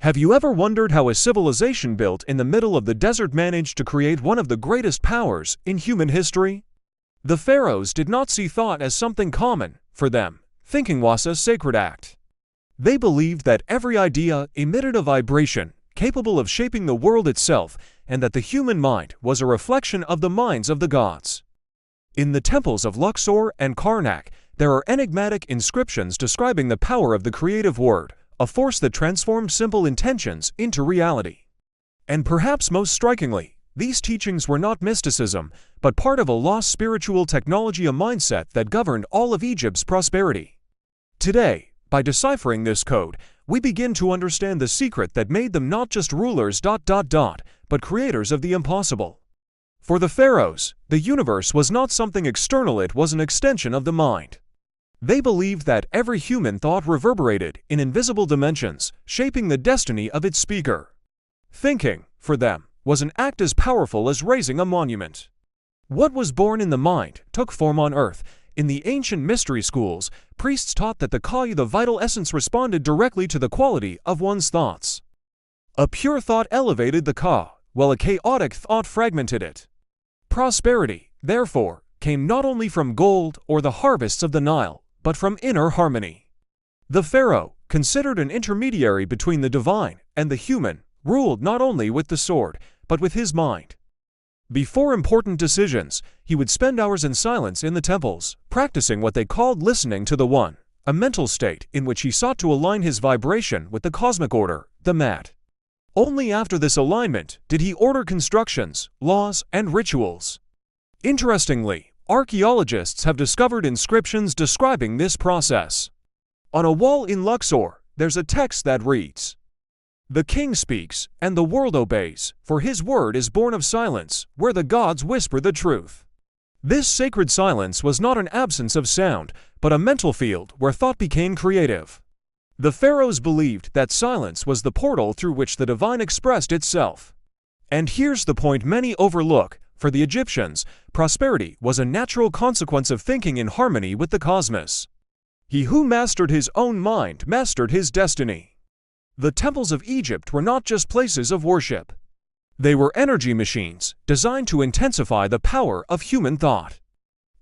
Have you ever wondered how a civilization built in the middle of the desert managed to create one of the greatest powers in human history? The pharaohs did not see thought as something common. For them, thinking was a sacred act. They believed that every idea emitted a vibration capable of shaping the world itself, and that the human mind was a reflection of the minds of the gods. In the temples of Luxor and Karnak, there are enigmatic inscriptions describing the power of the creative word, a force that transformed simple intentions into reality. And perhaps most strikingly, these teachings were not mysticism, but part of a lost spiritual technology, a mindset that governed all of Egypt's prosperity. Today, by deciphering this code, we begin to understand the secret that made them not just rulers but creators of the impossible. For the pharaohs, the universe was not something external, it was an extension of the mind. They believed that every human thought reverberated in invisible dimensions, shaping the destiny of its speaker. Thinking, for them, was an act as powerful as raising a monument. What was born in the mind took form on earth. In the ancient mystery schools, priests taught that the vital essence, responded directly to the quality of one's thoughts. A pure thought elevated the ka, while a chaotic thought fragmented it. Prosperity, therefore, came not only from gold or the harvests of the Nile, but from inner harmony. The pharaoh, considered an intermediary between the divine and the human, ruled not only with the sword, but with his mind. Before important decisions, he would spend hours in silence in the temples, practicing what they called listening to the One, a mental state in which he sought to align his vibration with the cosmic order, the mat. Only after this alignment did he order constructions, laws, and rituals. Interestingly, archaeologists have discovered inscriptions describing this process. On a wall in Luxor, there's a text that reads, "The king speaks, and the world obeys, for his word is born of silence, where the gods whisper the truth." This sacred silence was not an absence of sound, but a mental field where thought became creative. The pharaohs believed that silence was the portal through which the divine expressed itself. And here's the point many overlook: for the Egyptians, prosperity was a natural consequence of thinking in harmony with the cosmos. He who mastered his own mind mastered his destiny. The temples of Egypt were not just places of worship. They were energy machines designed to intensify the power of human thought.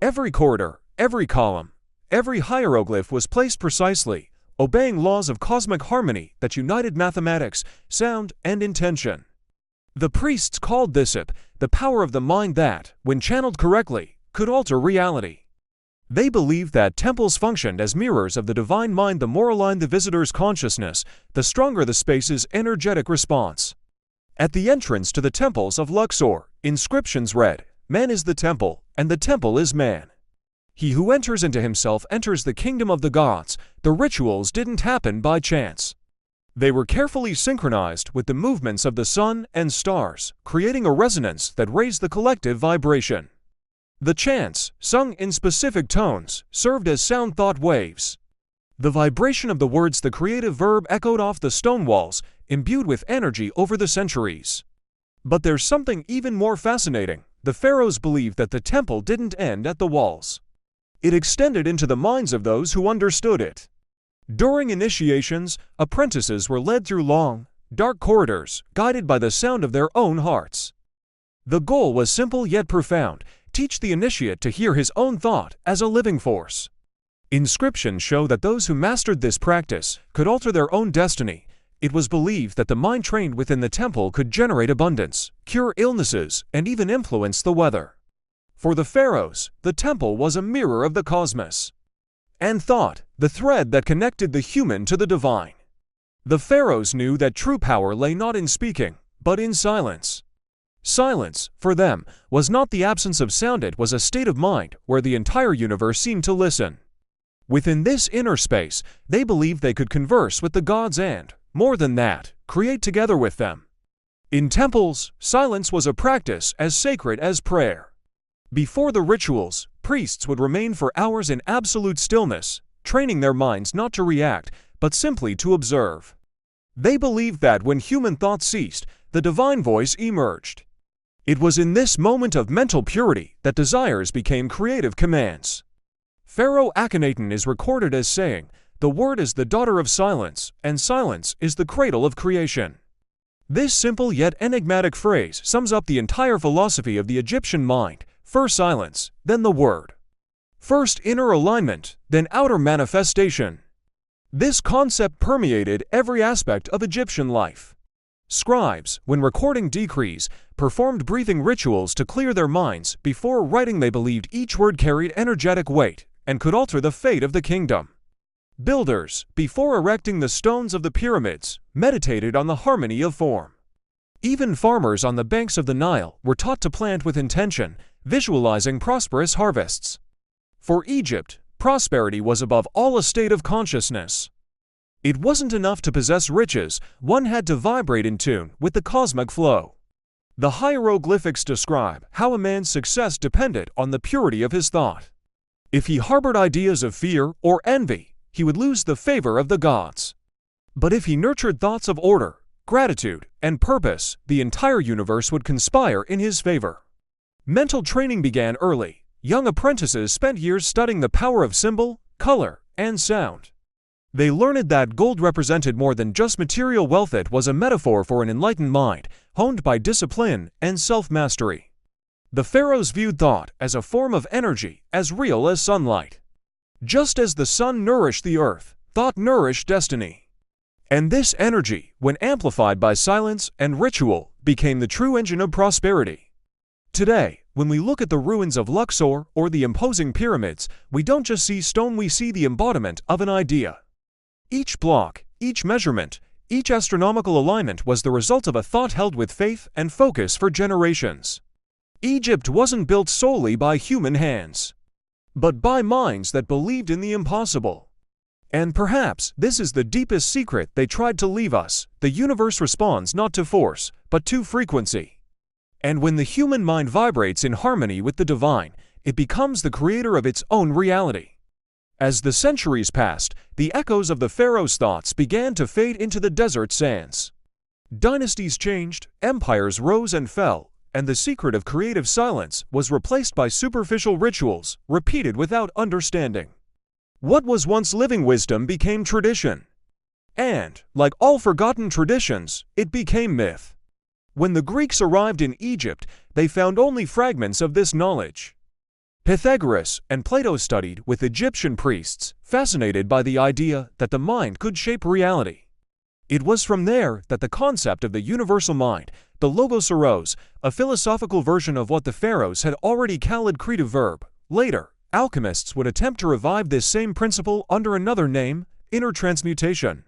Every corridor, every column, every hieroglyph was placed precisely, obeying laws of cosmic harmony that united mathematics, sound, and intention. The priests called this the power of the mind that, when channeled correctly, could alter reality. They believed that temples functioned as mirrors of the divine mind. The more aligned the visitor's consciousness, the stronger the space's energetic response. At the entrance to the temples of Luxor, inscriptions read, "Man is the temple, and the temple is man. He who enters into himself enters the kingdom of the gods." The rituals didn't happen by chance. They were carefully synchronized with the movements of the sun and stars, creating a resonance that raised the collective vibration. The chants, sung in specific tones, served as sound thought waves. The vibration of the words, the creative verb, echoed off the stone walls, imbued with energy over the centuries. But there's something even more fascinating. The pharaohs believed that the temple didn't end at the walls. It extended into the minds of those who understood it. During initiations, apprentices were led through long, dark corridors, guided by the sound of their own hearts. The goal was simple yet profound: teach the initiate to hear his own thought as a living force. Inscriptions show that those who mastered this practice could alter their own destiny. It was believed that the mind trained within the temple could generate abundance, cure illnesses, and even influence the weather. For the pharaohs, the temple was a mirror of the cosmos. And thought, the thread that connected the human to the divine. The pharaohs knew that true power lay not in speaking, but in silence. Silence, for them, was not the absence of sound, it was a state of mind where the entire universe seemed to listen. Within this inner space, they believed they could converse with the gods and, more than that, create together with them. In temples, silence was a practice as sacred as prayer. Before the rituals, priests would remain for hours in absolute stillness, training their minds not to react, but simply to observe. They believed that when human thought ceased, the divine voice emerged. It was in this moment of mental purity that desires became creative commands. Pharaoh Akhenaten is recorded as saying, The word is the daughter of silence, and silence is the cradle of creation. This simple yet enigmatic phrase sums up the entire philosophy of the Egyptian mind: first silence, then the word. First inner alignment, then outer manifestation. This concept permeated every aspect of Egyptian life. Scribes, when recording decrees, performed breathing rituals to clear their minds. Before writing, they believed each word carried energetic weight and could alter the fate of the kingdom. Builders, before erecting the stones of the pyramids, meditated on the harmony of form. Even farmers on the banks of the Nile were taught to plant with intention, visualizing prosperous harvests. For Egypt, prosperity was above all a state of consciousness. It wasn't enough to possess riches, one had to vibrate in tune with the cosmic flow. The hieroglyphics describe how a man's success depended on the purity of his thought. If he harbored ideas of fear or envy, he would lose the favor of the gods. But if he nurtured thoughts of order, gratitude, and purpose, the entire universe would conspire in his favor. Mental training began early. Young apprentices spent years studying the power of symbol, color, and sound. They learned that gold represented more than just material wealth. It was a metaphor for an enlightened mind, honed by discipline and self-mastery. The pharaohs viewed thought as a form of energy, as real as sunlight. Just as the sun nourished the earth, thought nourished destiny. And this energy, when amplified by silence and ritual, became the true engine of prosperity. Today, when we look at the ruins of Luxor or the imposing pyramids, we don't just see stone, we see the embodiment of an idea. Each block, each measurement, each astronomical alignment was the result of a thought held with faith and focus for generations. Egypt wasn't built solely by human hands, but by minds that believed in the impossible. And perhaps this is the deepest secret they tried to leave us: the universe responds not to force, but to frequency. And when the human mind vibrates in harmony with the divine, it becomes the creator of its own reality. As the centuries passed, the echoes of the pharaohs' thoughts began to fade into the desert sands. Dynasties changed, empires rose and fell, and the secret of creative silence was replaced by superficial rituals, repeated without understanding. What was once living wisdom became tradition. And, like all forgotten traditions, it became myth. When the Greeks arrived in Egypt, they found only fragments of this knowledge. Pythagoras and Plato studied with Egyptian priests, fascinated by the idea that the mind could shape reality. It was from there that the concept of the universal mind, the logos arose, a philosophical version of what the pharaohs had already called creative verb. Later, alchemists would attempt to revive this same principle under another name: inner transmutation.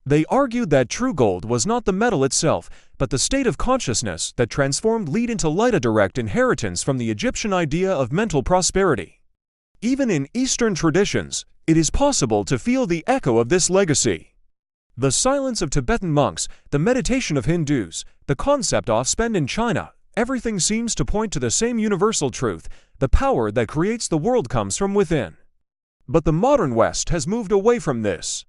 They argued that true gold was not the metal itself, but the state of consciousness that transformed lead into light, a direct inheritance from the Egyptian idea of mental prosperity. Even in Eastern traditions, it is possible to feel the echo of this legacy. The silence of Tibetan monks, the meditation of Hindus, the concept of spend in China, everything seems to point to the same universal truth: the power that creates the world comes from within. But the modern West has moved away from this.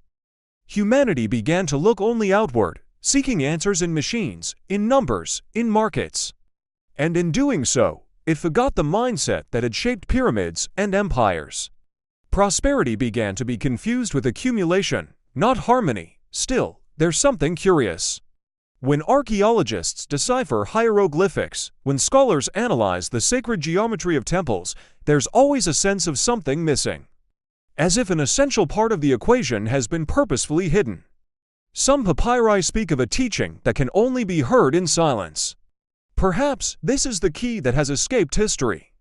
Humanity began to look only outward, seeking answers in machines, in numbers, in markets. And in doing so, it forgot the mindset that had shaped pyramids and empires. Prosperity began to be confused with accumulation, not harmony. Still, there's something curious. When archaeologists decipher hieroglyphics, when scholars analyze the sacred geometry of temples, there's always a sense of something missing. As if an essential part of the equation has been purposefully hidden. Some papyri speak of a teaching that can only be heard in silence. Perhaps this is the key that has escaped history.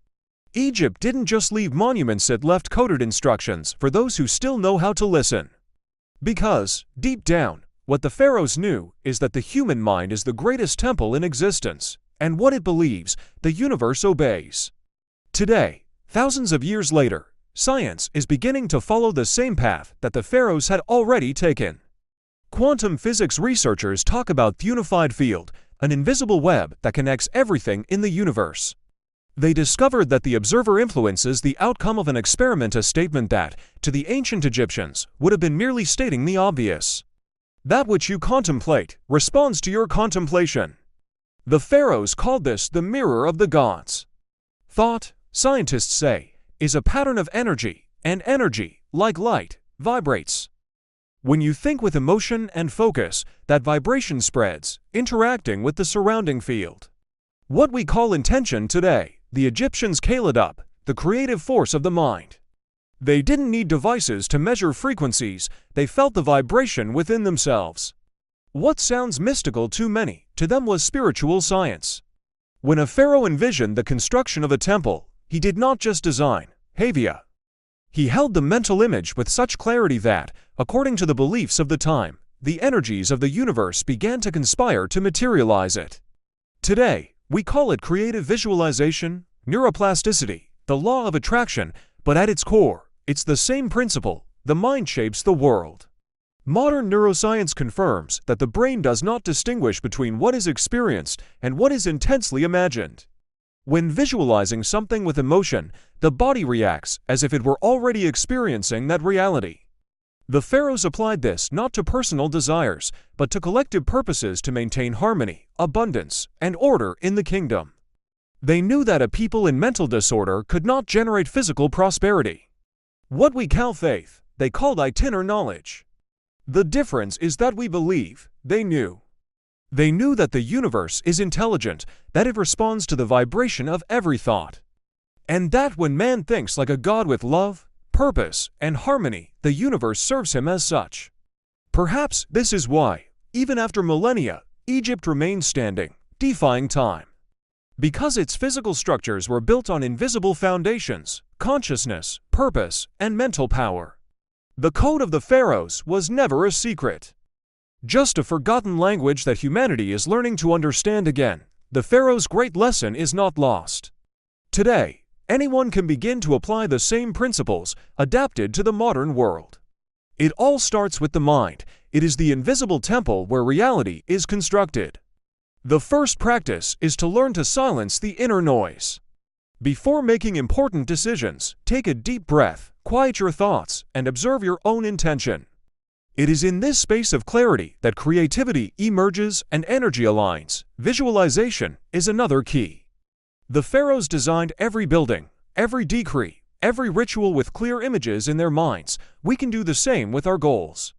Egypt didn't just leave monuments, it left coded instructions for those who still know how to listen. Because, deep down, what the pharaohs knew is that the human mind is the greatest temple in existence, and what it believes, the universe obeys. Today, thousands of years later, science is beginning to follow the same path that the pharaohs had already taken. Quantum physics researchers talk about the unified field, an invisible web that connects everything in the universe. They discovered that the observer influences the outcome of an experiment, a statement that, to the ancient Egyptians, would have been merely stating the obvious. That which you contemplate responds to your contemplation. The pharaohs called this the mirror of the gods. Thought, scientists say, is a pattern of energy, and energy, like light, vibrates. When you think with emotion and focus, that vibration spreads, interacting with the surrounding field. What we call intention today, the Egyptians called it up, the creative force of the mind. They didn't need devices to measure frequencies, they felt the vibration within themselves. What sounds mystical to many, to them was spiritual science. When a pharaoh envisioned the construction of a temple, he did not just design, Havia. He held the mental image with such clarity that, according to the beliefs of the time, the energies of the universe began to conspire to materialize it. Today, we call it creative visualization, neuroplasticity, the law of attraction, but at its core, it's the same principle: the mind shapes the world. Modern neuroscience confirms that the brain does not distinguish between what is experienced and what is intensely imagined. When visualizing something with emotion, the body reacts as if it were already experiencing that reality. The pharaohs applied this not to personal desires, but to collective purposes to maintain harmony, abundance, and order in the kingdom. They knew that a people in mental disorder could not generate physical prosperity. What we call faith, they called inner knowledge. The difference is that we believe, they knew. They knew that the universe is intelligent, that it responds to the vibration of every thought. And that when man thinks like a god with love, purpose, and harmony, the universe serves him as such. Perhaps this is why, even after millennia, Egypt remains standing, defying time. Because its physical structures were built on invisible foundations: consciousness, purpose, and mental power. The code of the pharaohs was never a secret. Just a forgotten language that humanity is learning to understand again. The pharaoh's great lesson is not lost. Today, anyone can begin to apply the same principles, adapted to the modern world. It all starts with the mind. It is the invisible temple where reality is constructed. The first practice is to learn to silence the inner noise. Before making important decisions, take a deep breath, quiet your thoughts, and observe your own intention. It is in this space of clarity that creativity emerges and energy aligns. Visualization is another key. The pharaohs designed every building, every decree, every ritual with clear images in their minds. We can do the same with our goals.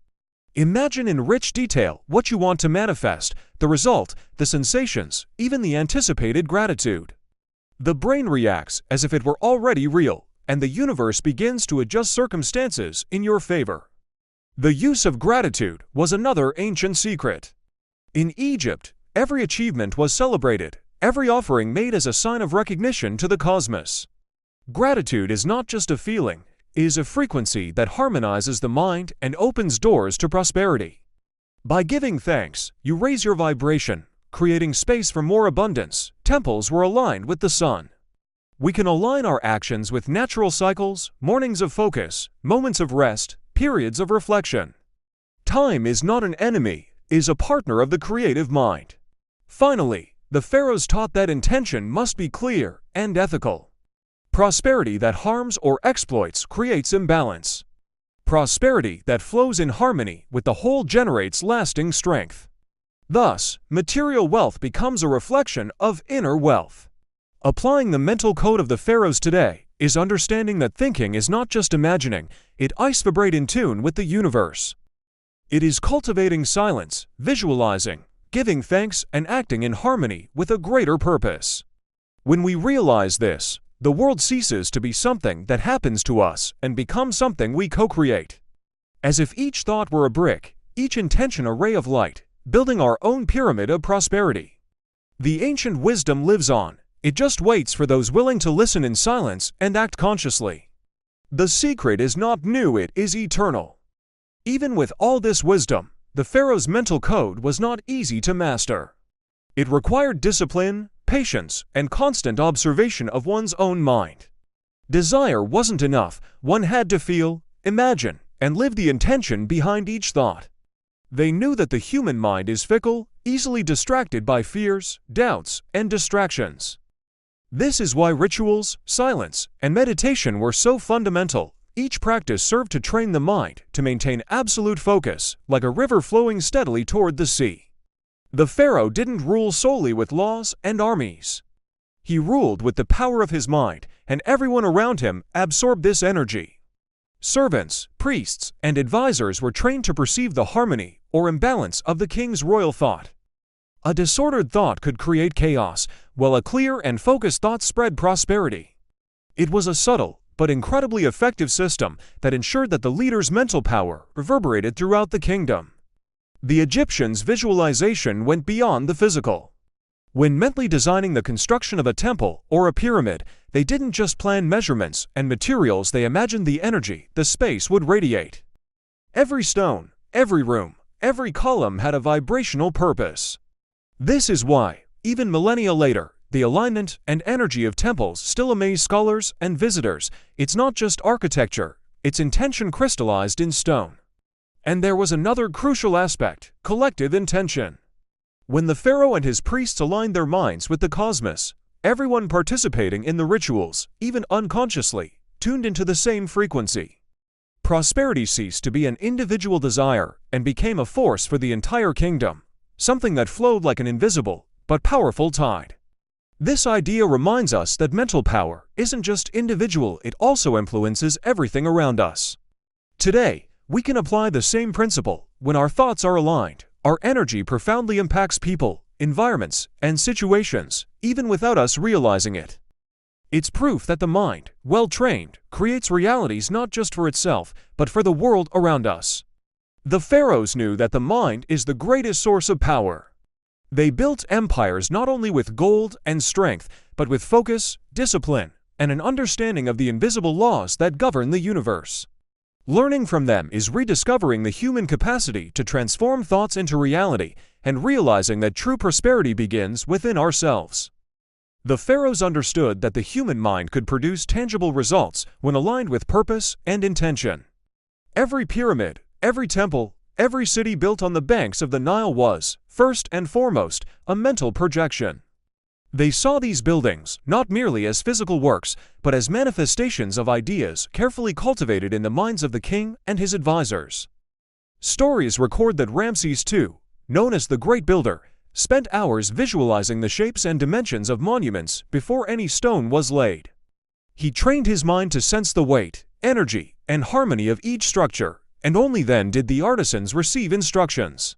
Imagine in rich detail what you want to manifest, the result, the sensations, even the anticipated gratitude. The brain reacts as if it were already real, and the universe begins to adjust circumstances in your favor. The use of gratitude was another ancient secret. In Egypt, every achievement was celebrated, every offering made as a sign of recognition to the cosmos. Gratitude is not just a feeling, it is a frequency that harmonizes the mind and opens doors to prosperity. By giving thanks, you raise your vibration, creating space for more abundance. Temples were aligned with the sun. We can align our actions with natural cycles, mornings of focus, moments of rest, periods of reflection. Time is not an enemy, it is a partner of the creative mind. Finally, the pharaohs taught that intention must be clear and ethical. Prosperity that harms or exploits creates imbalance. Prosperity that flows in harmony with the whole generates lasting strength. Thus, material wealth becomes a reflection of inner wealth. Applying the mental code of the pharaohs today is understanding that thinking is not just imagining, it is vibrate in tune with the universe. It is cultivating silence, visualizing, giving thanks, and acting in harmony with a greater purpose. When we realize this, the world ceases to be something that happens to us and becomes something we co-create. As if each thought were a brick, each intention a ray of light, building our own pyramid of prosperity. The ancient wisdom lives on. It just waits for those willing to listen in silence and act consciously. The secret is not new, it is eternal. Even with all this wisdom, the pharaoh's mental code was not easy to master. It required discipline, patience, and constant observation of one's own mind. Desire wasn't enough, one had to feel, imagine, and live the intention behind each thought. They knew that the human mind is fickle, easily distracted by fears, doubts, and distractions. This is why rituals, silence, and meditation were so fundamental. Each practice served to train the mind to maintain absolute focus, like a river flowing steadily toward the sea. The pharaoh didn't rule solely with laws and armies. He ruled with the power of his mind, and everyone around him absorbed this energy. Servants, priests, and advisors were trained to perceive the harmony or imbalance of the king's royal thought. A disordered thought could create chaos, while a clear and focused thought spread prosperity. It was a subtle, but incredibly effective system that ensured that the leader's mental power reverberated throughout the kingdom. The Egyptians' visualization went beyond the physical. When mentally designing the construction of a temple or a pyramid, they didn't just plan measurements and materials, they imagined the energy the space would radiate. Every stone, every room, every column had a vibrational purpose. This is why, even millennia later, the alignment and energy of temples still amaze scholars and visitors. It's not just architecture, it's intention crystallized in stone. And there was another crucial aspect: collective intention. When the pharaoh and his priests aligned their minds with the cosmos, everyone participating in the rituals, even unconsciously, tuned into the same frequency. Prosperity ceased to be an individual desire and became a force for the entire kingdom, something that flowed like an invisible but powerful tide. This idea reminds us that mental power isn't just individual, it also influences everything around us. Today, we can apply the same principle. When our thoughts are aligned, our energy profoundly impacts people, environments, and situations, even without us realizing it. It's proof that the mind, well trained, creates realities not just for itself, but for the world around us. The pharaohs knew that the mind is the greatest source of power. They built empires not only with gold and strength, but with focus, discipline, and an understanding of the invisible laws that govern the universe. Learning from them is rediscovering the human capacity to transform thoughts into reality and realizing that true prosperity begins within ourselves. The pharaohs understood that the human mind could produce tangible results when aligned with purpose and intention. Every pyramid, every temple, every city built on the banks of the Nile was, first and foremost, a mental projection. They saw these buildings not merely as physical works, but as manifestations of ideas carefully cultivated in the minds of the king and his advisors. Stories record that Ramses II, known as the Great Builder, spent hours visualizing the shapes and dimensions of monuments before any stone was laid. He trained his mind to sense the weight, energy, and harmony of each structure, and only then did the artisans receive instructions.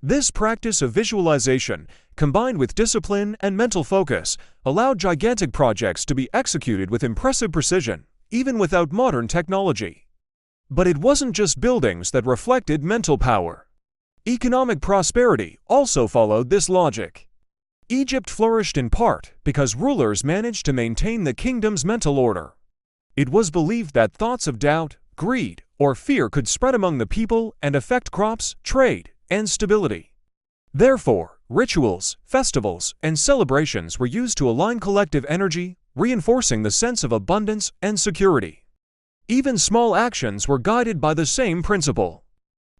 This practice of visualization, combined with discipline and mental focus, allowed gigantic projects to be executed with impressive precision, even without modern technology. But it wasn't just buildings that reflected mental power. Economic prosperity also followed this logic. Egypt flourished in part because rulers managed to maintain the kingdom's mental order. It was believed that thoughts of doubt, greed, or fear could spread among the people and affect crops, trade, and stability. Therefore, rituals, festivals, and celebrations were used to align collective energy, reinforcing the sense of abundance and security. Even small actions were guided by the same principle.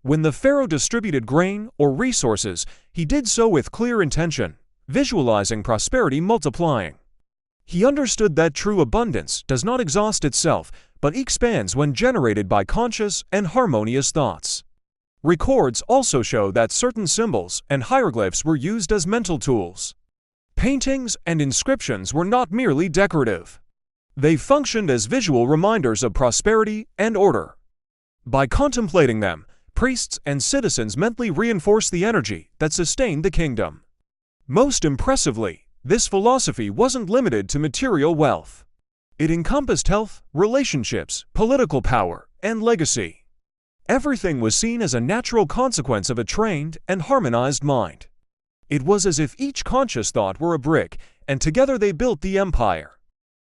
When the pharaoh distributed grain or resources, he did so with clear intention, visualizing prosperity multiplying. He understood that true abundance does not exhaust itself, but expands when generated by conscious and harmonious thoughts. Records also show that certain symbols and hieroglyphs were used as mental tools. Paintings and inscriptions were not merely decorative. They functioned as visual reminders of prosperity and order. By contemplating them, priests and citizens mentally reinforced the energy that sustained the kingdom. Most impressively, this philosophy wasn't limited to material wealth. It encompassed health, relationships, political power, and legacy. Everything was seen as a natural consequence of a trained and harmonized mind. It was as if each conscious thought were a brick, and together they built the empire.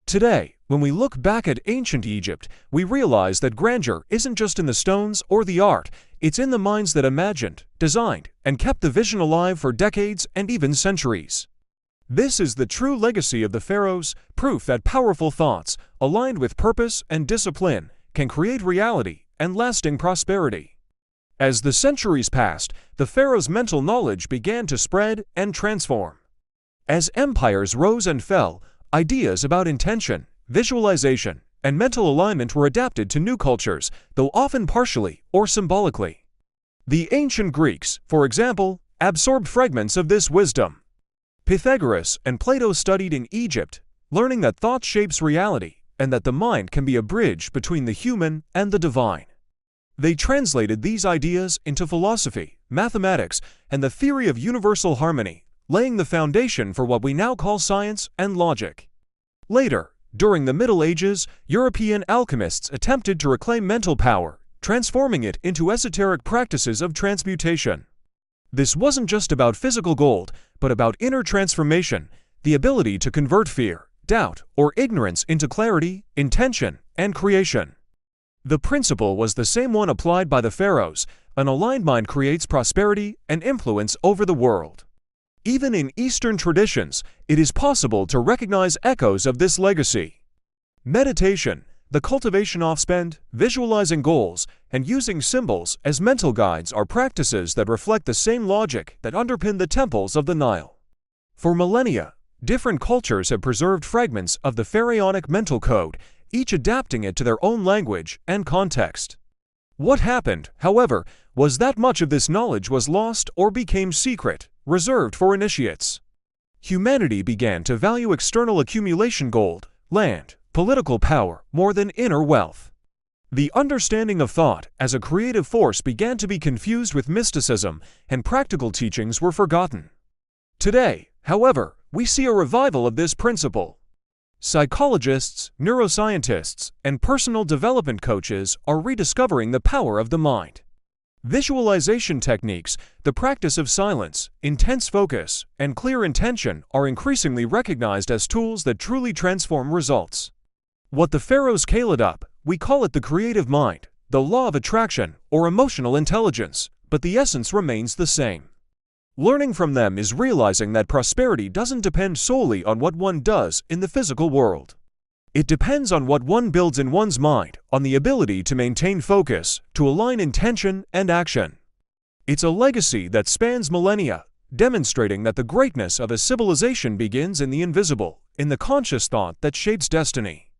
Today, when we look back at ancient Egypt, we realize that grandeur isn't just in the stones or the art, it's in the minds that imagined, designed, and kept the vision alive for decades and even centuries. This is the true legacy of the pharaohs, proof that powerful thoughts, aligned with purpose and discipline, can create reality and lasting prosperity. As the centuries passed, the pharaoh's mental knowledge began to spread and transform. As empires rose and fell, ideas about intention, visualization, and mental alignment were adapted to new cultures, though often partially or symbolically. The ancient Greeks, for example, absorbed fragments of this wisdom. Pythagoras and Plato studied in Egypt, learning that thought shapes reality, and that the mind can be a bridge between the human and the divine. They translated these ideas into philosophy, mathematics, and the theory of universal harmony, laying the foundation for what we now call science and logic. Later, during the Middle Ages, European alchemists attempted to reclaim mental power, transforming it into esoteric practices of transmutation. This wasn't just about physical gold, but about inner transformation, the ability to convert fear, doubt, or ignorance into clarity, intention, and creation. The principle was the same one applied by the Pharaohs. An aligned mind creates prosperity and influence over the world. Even in Eastern traditions, it is possible to recognize echoes of this legacy. Meditation, the cultivation of spend, visualizing goals, and using symbols as mental guides are practices that reflect the same logic that underpin the temples of the Nile. For millennia, different cultures have preserved fragments of the pharaonic mental code, each adapting it to their own language and context. What happened, however, was that much of this knowledge was lost or became secret, reserved for initiates. Humanity began to value external accumulation, gold, land, political power, more than inner wealth. The understanding of thought as a creative force began to be confused with mysticism, and practical teachings were forgotten. Today, however, we see a revival of this principle. Psychologists, neuroscientists, and personal development coaches are rediscovering the power of the mind. Visualization techniques, the practice of silence, intense focus, and clear intention are increasingly recognized as tools that truly transform results. What the Pharaohs scaled up, we call it the creative mind, the law of attraction, or emotional intelligence, but the essence remains the same. Learning from them is realizing that prosperity doesn't depend solely on what one does in the physical world. It depends on what one builds in one's mind, on the ability to maintain focus, to align intention and action. It's a legacy that spans millennia, demonstrating that the greatness of a civilization begins in the invisible, in the conscious thought that shapes destiny.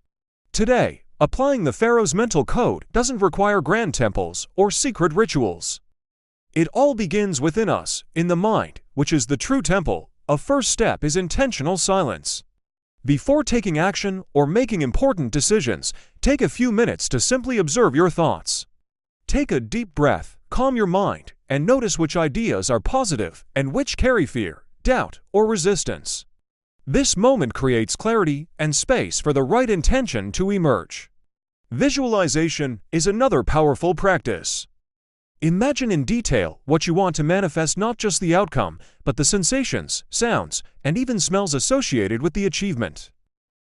Today, applying the Pharaoh's mental code doesn't require grand temples or secret rituals. It all begins within us, in the mind, which is the true temple. A first step is intentional silence. Before taking action or making important decisions, take a few minutes to simply observe your thoughts. Take a deep breath, calm your mind, and notice which ideas are positive and which carry fear, doubt, or resistance. This moment creates clarity and space for the right intention to emerge. Visualization is another powerful practice. Imagine in detail what you want to manifest, not just the outcome, but the sensations, sounds, and even smells associated with the achievement.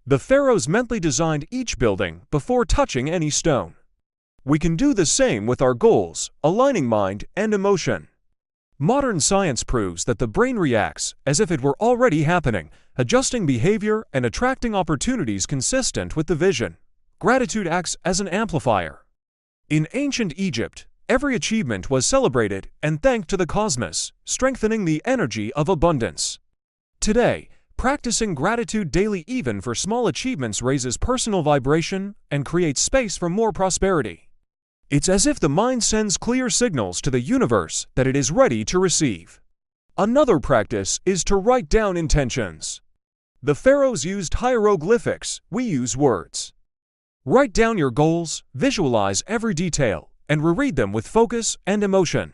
The Pharaohs mentally designed each building before touching any stone. We can do the same with our goals, aligning mind and emotion. Modern science proves that the brain reacts as if it were already happening, adjusting behavior and attracting opportunities consistent with the vision. Gratitude acts as an amplifier. In ancient Egypt, every achievement was celebrated and thanked to the cosmos, strengthening the energy of abundance. Today, practicing gratitude daily even for small achievements raises personal vibration and creates space for more prosperity. It's as if the mind sends clear signals to the universe that it is ready to receive. Another practice is to write down intentions. The Pharaohs used hieroglyphics, we use words. Write down your goals, visualize every detail, and reread them with focus and emotion.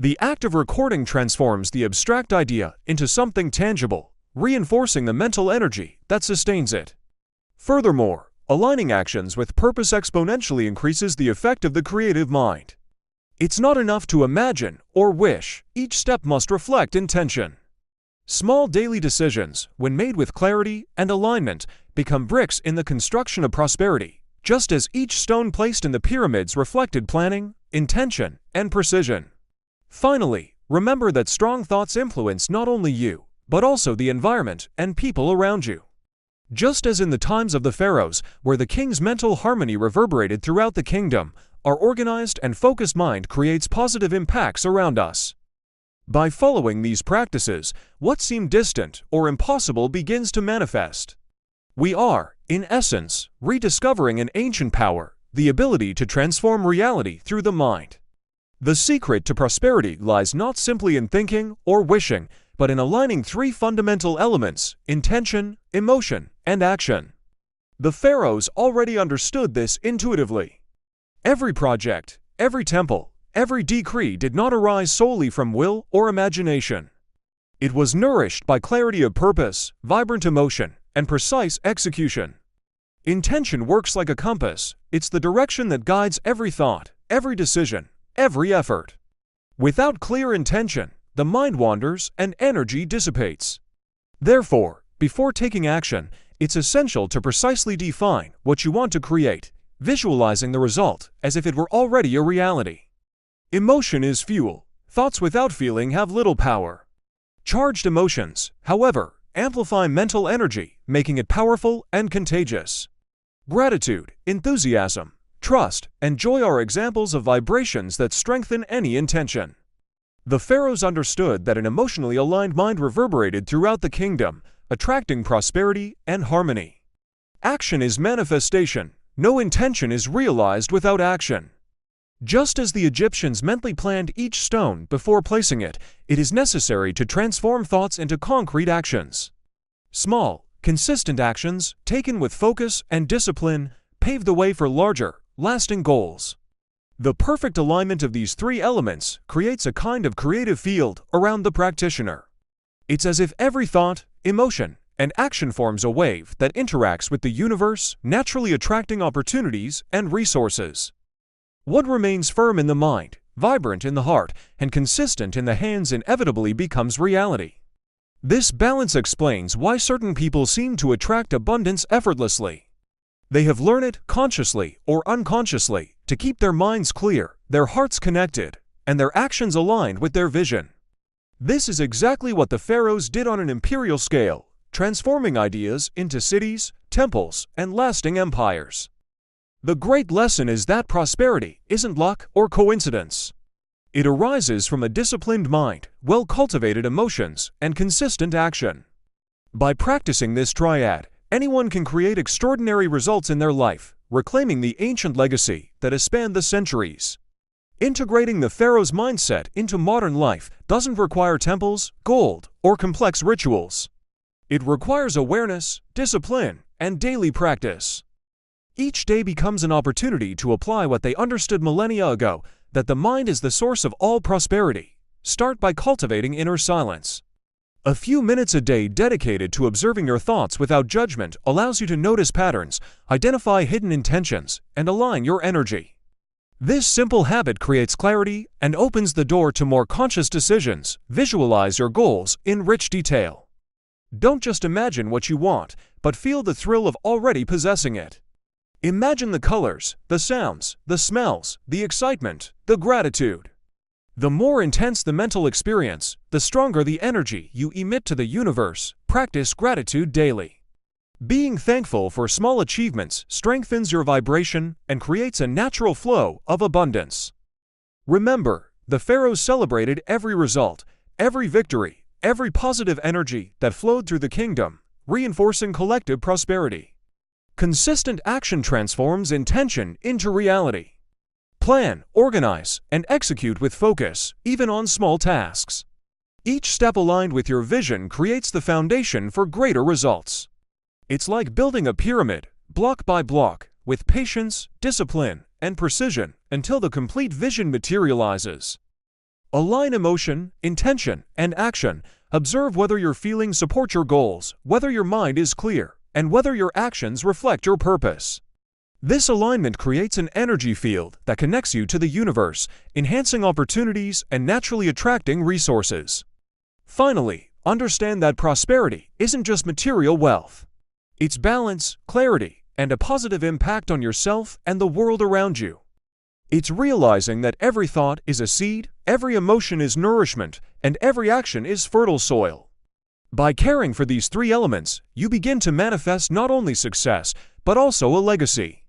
The act of recording transforms the abstract idea into something tangible, reinforcing the mental energy that sustains it. Furthermore, aligning actions with purpose exponentially increases the effect of the creative mind. It's not enough to imagine or wish, each step must reflect intention. Small daily decisions, when made with clarity and alignment, become bricks in the construction of prosperity, just as each stone placed in the pyramids reflected planning, intention, and precision. Finally, remember that strong thoughts influence not only you, but also the environment and people around you. Just as in the times of the Pharaohs, where the king's mental harmony reverberated throughout the kingdom, our organized and focused mind creates positive impacts around us. By following these practices, what seemed distant or impossible begins to manifest. We are, in essence, rediscovering an ancient power, the ability to transform reality through the mind. The secret to prosperity lies not simply in thinking or wishing, but in aligning three fundamental elements: intention, emotion, and action. The pharaohs already understood this intuitively. Every project, every temple, every decree did not arise solely from will or imagination. It was nourished by clarity of purpose, vibrant emotion, and precise execution. Intention works like a compass. It's the direction that guides every thought, every decision, every effort. Without clear intention, the mind wanders and energy dissipates. Therefore, before taking action, it's essential to precisely define what you want to create, visualizing the result as if it were already a reality. Emotion is fuel. Thoughts without feeling have little power. Charged emotions, however, amplify mental energy, making it powerful and contagious. Gratitude, enthusiasm, trust, and joy are examples of vibrations that strengthen any intention. The pharaohs understood that an emotionally aligned mind reverberated throughout the kingdom, attracting prosperity and harmony. Action is manifestation. No intention is realized without action. Just as the Egyptians mentally planned each stone before placing it, it is necessary to transform thoughts into concrete actions. Small, consistent actions, taken with focus and discipline, pave the way for larger, lasting goals. The perfect alignment of these three elements creates a kind of creative field around the practitioner. It's as if every thought, emotion, and action forms a wave that interacts with the universe, naturally attracting opportunities and resources. What remains firm in the mind, vibrant in the heart, and consistent in the hands inevitably becomes reality. This balance explains why certain people seem to attract abundance effortlessly. They have learned it consciously or unconsciously to keep their minds clear, their hearts connected, and their actions aligned with their vision. This is exactly what the pharaohs did on an imperial scale, transforming ideas into cities, temples, and lasting empires. The great lesson is that prosperity isn't luck or coincidence. It arises from a disciplined mind, well-cultivated emotions, and consistent action. By practicing this triad, anyone can create extraordinary results in their life, reclaiming the ancient legacy that has spanned the centuries. Integrating the pharaoh's mindset into modern life doesn't require temples, gold, or complex rituals. It requires awareness, discipline, and daily practice. Each day becomes an opportunity to apply what they understood millennia ago, that the mind is the source of all prosperity. Start by cultivating inner silence. A few minutes a day dedicated to observing your thoughts without judgment allows you to notice patterns, identify hidden intentions, and align your energy. This simple habit creates clarity and opens the door to more conscious decisions. Visualize your goals in rich detail. Don't just imagine what you want, but feel the thrill of already possessing it. Imagine the colors, the sounds, the smells, the excitement, the gratitude. The more intense the mental experience, the stronger the energy you emit to the universe. Practice gratitude daily. Being thankful for small achievements strengthens your vibration and creates a natural flow of abundance. Remember, the pharaohs celebrated every result, every victory, every positive energy that flowed through the kingdom, reinforcing collective prosperity. Consistent action transforms intention into reality. Plan, organize, and execute with focus, even on small tasks. Each step aligned with your vision creates the foundation for greater results. It's like building a pyramid, block by block, with patience, discipline, and precision until the complete vision materializes. Align emotion, intention, and action. Observe whether your feelings support your goals, whether your mind is clear, and whether your actions reflect your purpose. This alignment creates an energy field that connects you to the universe, enhancing opportunities and naturally attracting resources. Finally, understand that prosperity isn't just material wealth. It's balance, clarity, and a positive impact on yourself and the world around you. It's realizing that every thought is a seed, every emotion is nourishment, and every action is fertile soil. By caring for these three elements, you begin to manifest not only success, but also a legacy.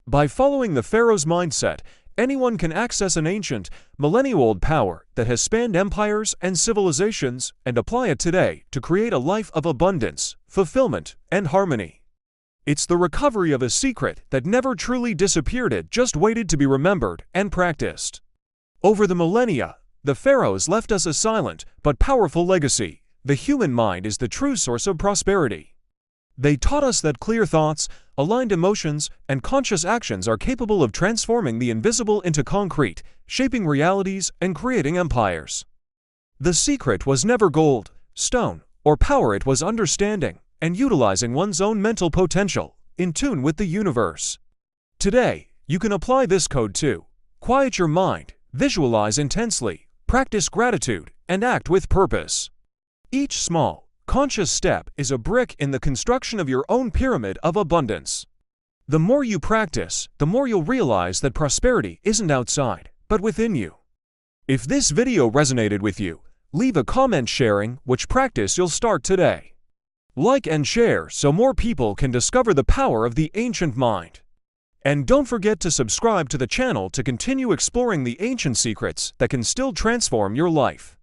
By following the pharaoh's mindset, anyone can access an ancient, millennial-old power that has spanned empires and civilizations and apply it today to create a life of abundance, fulfillment, and harmony. It's the recovery of a secret that never truly disappeared, it just waited to be remembered and practiced. Over the millennia, the pharaohs left us a silent but powerful legacy. The human mind is the true source of prosperity. They taught us that clear thoughts, aligned emotions, and conscious actions are capable of transforming the invisible into concrete, shaping realities and creating empires. The secret was never gold, stone, or power. It was understanding and utilizing one's own mental potential, in tune with the universe. Today, you can apply this code too. Quiet your mind, visualize intensely, practice gratitude, and act with purpose. Each small, conscious step is a brick in the construction of your own pyramid of abundance. The more you practice, the more you'll realize that prosperity isn't outside, but within you. If this video resonated with you, leave a comment sharing which practice you'll start today. Like and share so more people can discover the power of the ancient mind. And don't forget to subscribe to the channel to continue exploring the ancient secrets that can still transform your life.